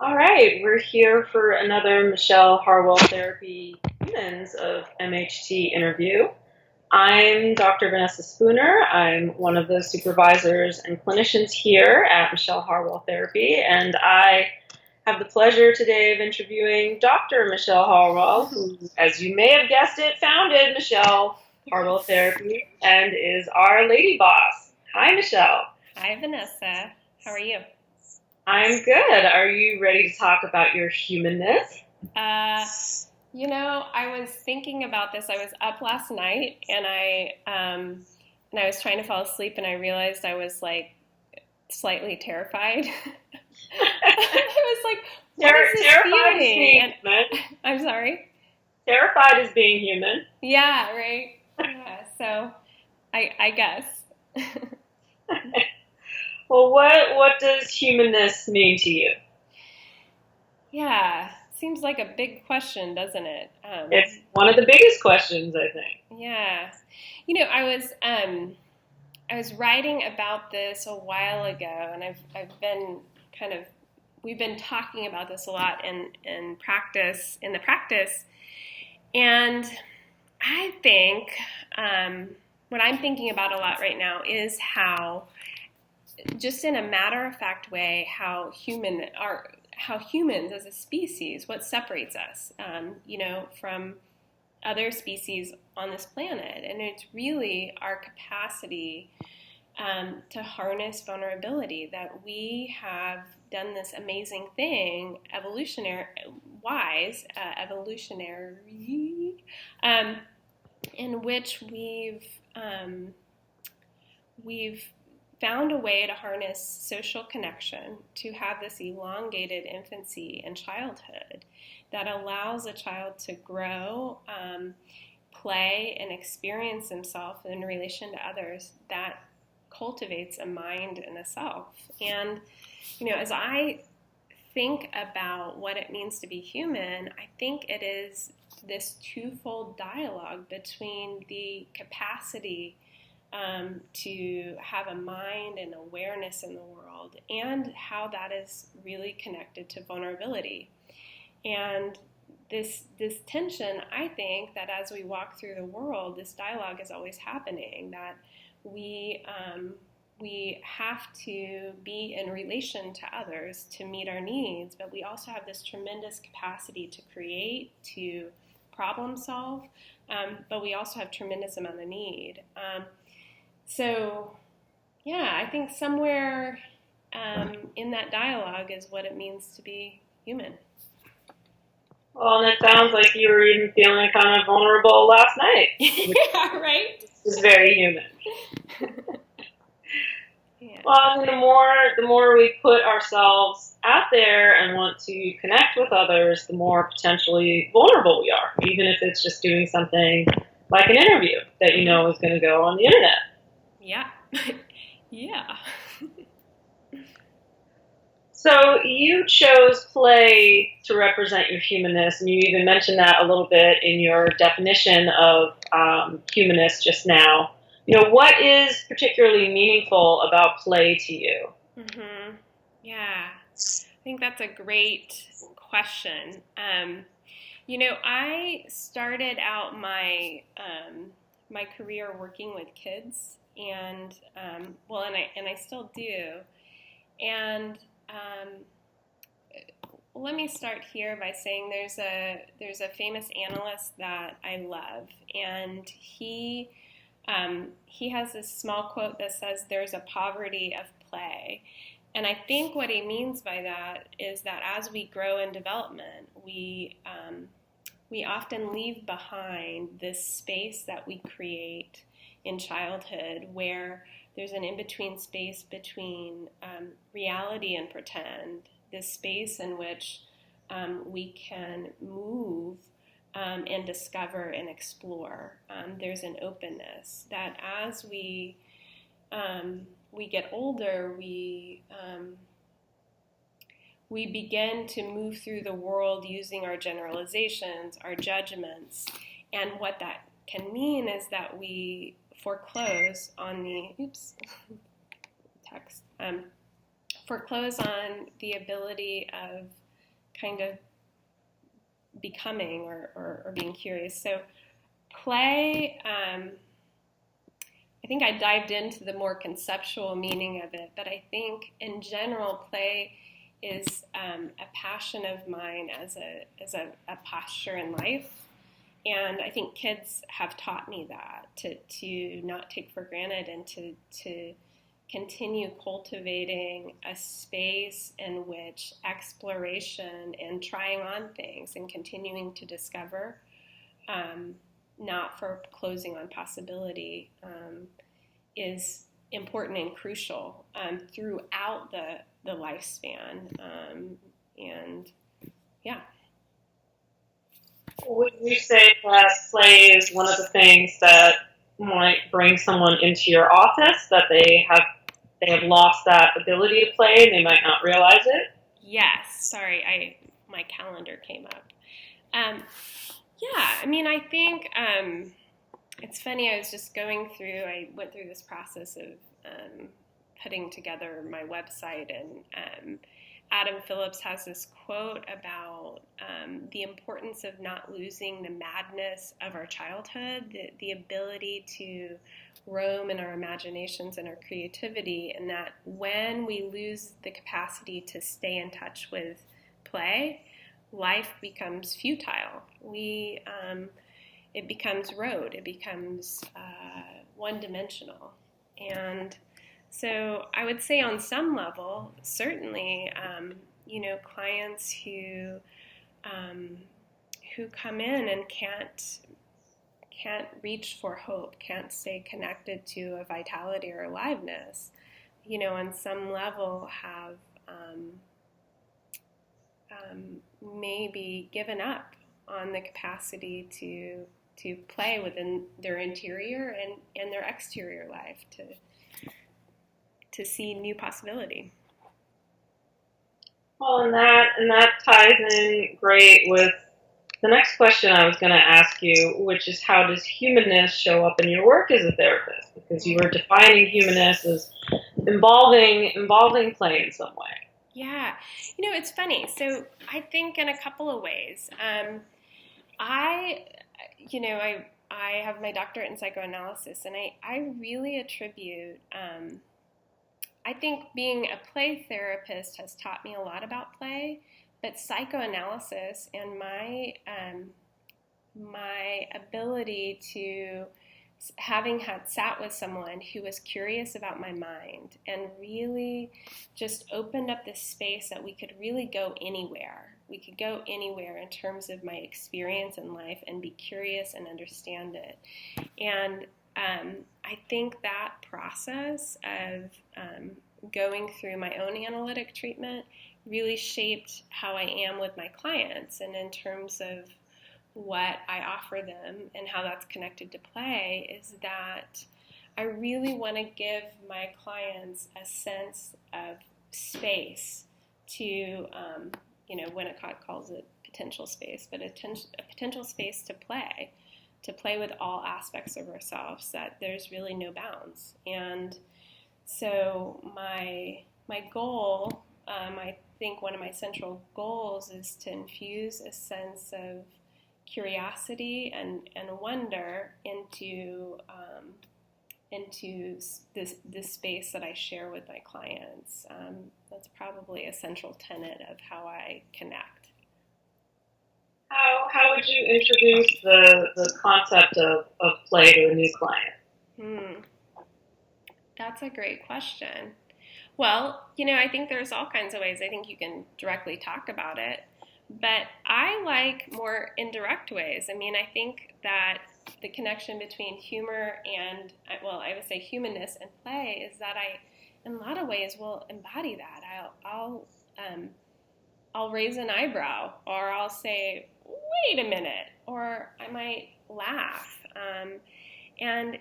All right, we're here for another Michelle Harwell Therapy Humans of MHT interview. I'm Dr. Vanessa Spooner. I'm one of the supervisors and clinicians here at Michelle Harwell Therapy, and I have the pleasure today of interviewing Dr. Michelle Harwell, who, as you may have guessed it, founded Michelle Harwell Therapy and is our lady boss. Hi, Michelle. Hi, Vanessa. How are you? I'm good. Are you ready to talk about your humanness? Uh, I was thinking about this. I was up last night and I was trying to fall asleep and I realized I was like slightly terrified. I was like, what is this Terrified is feeling? being And human. I'm sorry. Terrified is being human. Yeah, right. Yeah, so I guess. Well, what does humanness mean to you? Yeah, seems like a big question, doesn't it? It's one of the biggest questions, I think. Yeah. I was writing about this a while ago, and I've been kind of we've been talking about this a lot in the practice, and I think what I'm thinking about a lot right now is how, just in a matter of fact way, how humans as a species, what separates us, from other species on this planet, and it's really our capacity to harness vulnerability, that we have done this amazing thing evolutionary, in which we've found a way to harness social connection, to have this elongated infancy and childhood that allows a child to grow, play, and experience himself in relation to others, that cultivates a mind and a self. And, as I think about what it means to be human, I think it is this twofold dialogue between the capacity to have a mind and awareness in the world, and how that is really connected to vulnerability. And this tension, I think that as we walk through the world, this dialogue is always happening. That we have to be in relation to others to meet our needs, but we also have this tremendous capacity to create, to problem solve, but we also have tremendous amount of need. So, yeah, I think somewhere in that dialogue is what it means to be human. Well, and it sounds like you were even feeling kind of vulnerable last night, which Yeah, right? is very human. Yeah. Well, the more we put ourselves out there and want to connect with others, the more potentially vulnerable we are, even if it's just doing something like an interview that you know is going to go on the internet. Yeah. Yeah. So you chose play to represent your humanness, and you even mentioned that a little bit in your definition of humanness just now. What is particularly meaningful about play to you? Mm-hmm. Yeah. I think that's a great question. I started out my career working with kids, and I still do. And let me start here by saying there's a famous analyst that I love, and he has this small quote that says, "There's a poverty of play." And I think what he means by that is that as we grow in development, we often leave behind this space that we create in childhood, where there's an in-between space between reality and pretend, this space in which we can move and discover and explore. There's an openness that as we get older, we begin to move through the world using our generalizations, our judgments, and what that can mean is that we foreclose on foreclose on the ability of kind of becoming or being curious. So play, I think I dived into the more conceptual meaning of it, but I think in general, play is a passion of mine as a posture in life. And I think kids have taught me that, to not take for granted and to continue cultivating a space in which exploration and trying on things and continuing to discover, not for closing on possibility, is important and crucial throughout the lifespan. And yeah. Would you say that play is one of the things that might bring someone into your office, that they have lost that ability to play and they might not realize it? Yes. Sorry, my calendar came up. Yeah, I mean, I think it's funny. I went through this process of putting together my website, and Adam Phillips has this quote about the importance of not losing the madness of our childhood, the ability to roam in our imaginations and our creativity, and that when we lose the capacity to stay in touch with play, life becomes futile. It becomes rote. It becomes one-dimensional. And so I would say on some level, certainly, clients who come in and can't reach for hope, can't stay connected to a vitality or aliveness, on some level have maybe given up on the capacity to play within their interior and their exterior life, to see new possibility. Well, and that ties in great with the next question I was going to ask you, which is, how does humanness show up in your work as a therapist? Because you were defining humanness as involving play in some way. Yeah, it's funny. So I think in a couple of ways. I have my doctorate in psychoanalysis, and I really attribute, I think being a play therapist has taught me a lot about play, but psychoanalysis and my ability to, having had sat with someone who was curious about my mind and really just opened up this space that we could really go anywhere. We could go anywhere in terms of my experience in life and be curious and understand it. And I think that process of going through my own analytic treatment really shaped how I am with my clients, and in terms of what I offer them and how that's connected to play, is that I really want to give my clients a sense of space to, Winnicott calls it potential space, but a potential space to play with all aspects of ourselves, that there's really no bounds. And so my goal, I think one of my central goals, is to infuse a sense of curiosity and wonder into this space that I share with my clients. That's probably a central tenet of how I connect. How would you introduce the concept of play to a new client? That's a great question. Well, I think there's all kinds of ways I think you can directly talk about it, but I like more indirect ways. I mean, I think that the connection between humor and, I would say humanness and play, is that I, in a lot of ways, will embody that. I'll raise an eyebrow, or I'll say, wait a minute, or I might laugh. And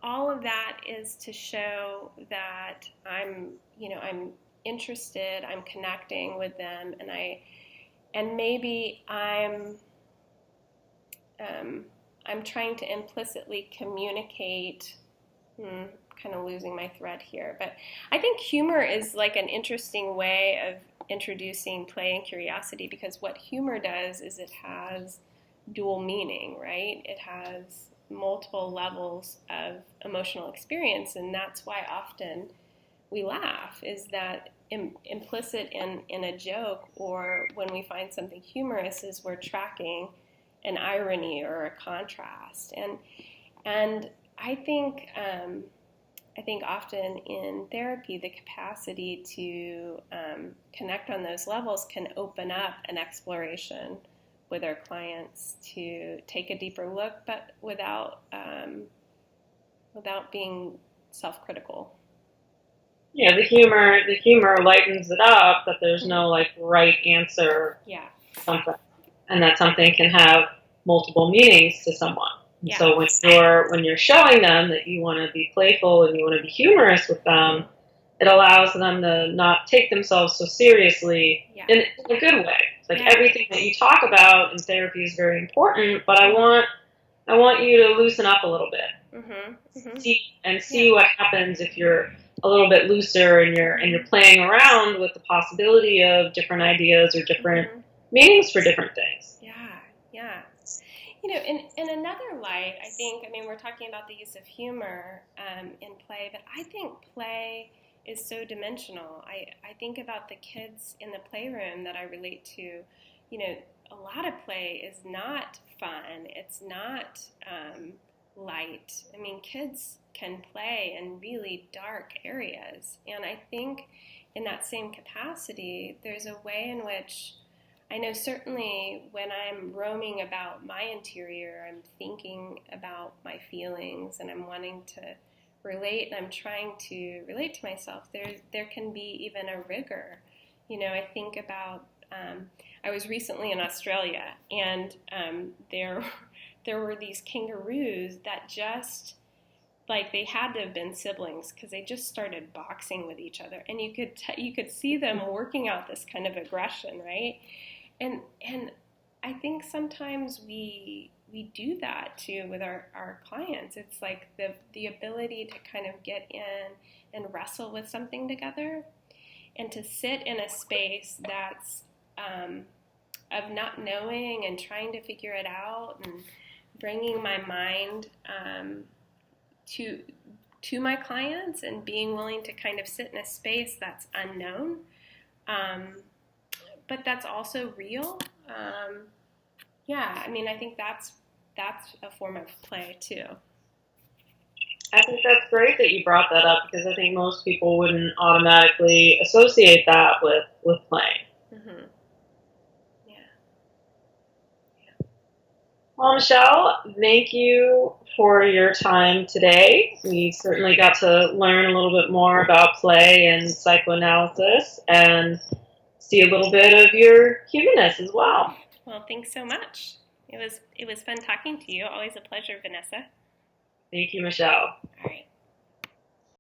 all of that is to show that I'm interested, I'm connecting with them, and maybe I'm trying to implicitly communicate kind of losing my thread here. But I think humor is like an interesting way of introducing play and curiosity, because what humor does is it has dual meaning, right? It has multiple levels of emotional experience, and that's why often we laugh, is that implicit in a joke, or when we find something humorous, is we're tracking an irony or a contrast. And I think often in therapy, the capacity to connect on those levels can open up an exploration with our clients to take a deeper look, but without being self-critical. Yeah, the humor lightens it up, but there's no like right answer. Yeah. Something, and that something can have multiple meanings to someone. And Yeah. so when you're showing them that you want to be playful and you want to be humorous with them, it allows them to not take themselves so seriously in a good way. It's like everything that you talk about in therapy is very important, but I want you to loosen up a little bit. See what happens if you're a little bit looser and you're playing around with the possibility of different ideas or different meanings for different things. Yeah. You know, in another light, I mean, we're talking about the use of humor in play, but I think play is so dimensional. I think about the kids in the playroom that I relate to. You know, a lot of play is not fun. It's not light. I mean, kids can play in really dark areas. And I think in that same capacity, there's a way in which I know certainly when I'm roaming about my interior, I'm thinking about my feelings and I'm wanting to relate, and I'm trying to relate to myself. There can be even a rigor. You know, I think about, I was recently in Australia, and there were these kangaroos that just, like, they had to have been siblings because they just started boxing with each other, and you could see them working out this kind of aggression, right? And I think sometimes we do that too with our clients. It's like the ability to kind of get in and wrestle with something together, and to sit in a space that's of not knowing and trying to figure it out, and bringing my mind to my clients, and being willing to kind of sit in a space that's unknown, but that's also real. I mean, I think that's a form of play too. I think that's great that you brought that up, because I think most people wouldn't automatically associate that with playing. Well, Michelle, thank you for your time today. We certainly got to learn a little bit more about play and psychoanalysis, and see a little bit of your humanness as well. Well, thanks so much. It was fun talking to you. Always a pleasure, Vanessa. Thank you, Michelle. All right.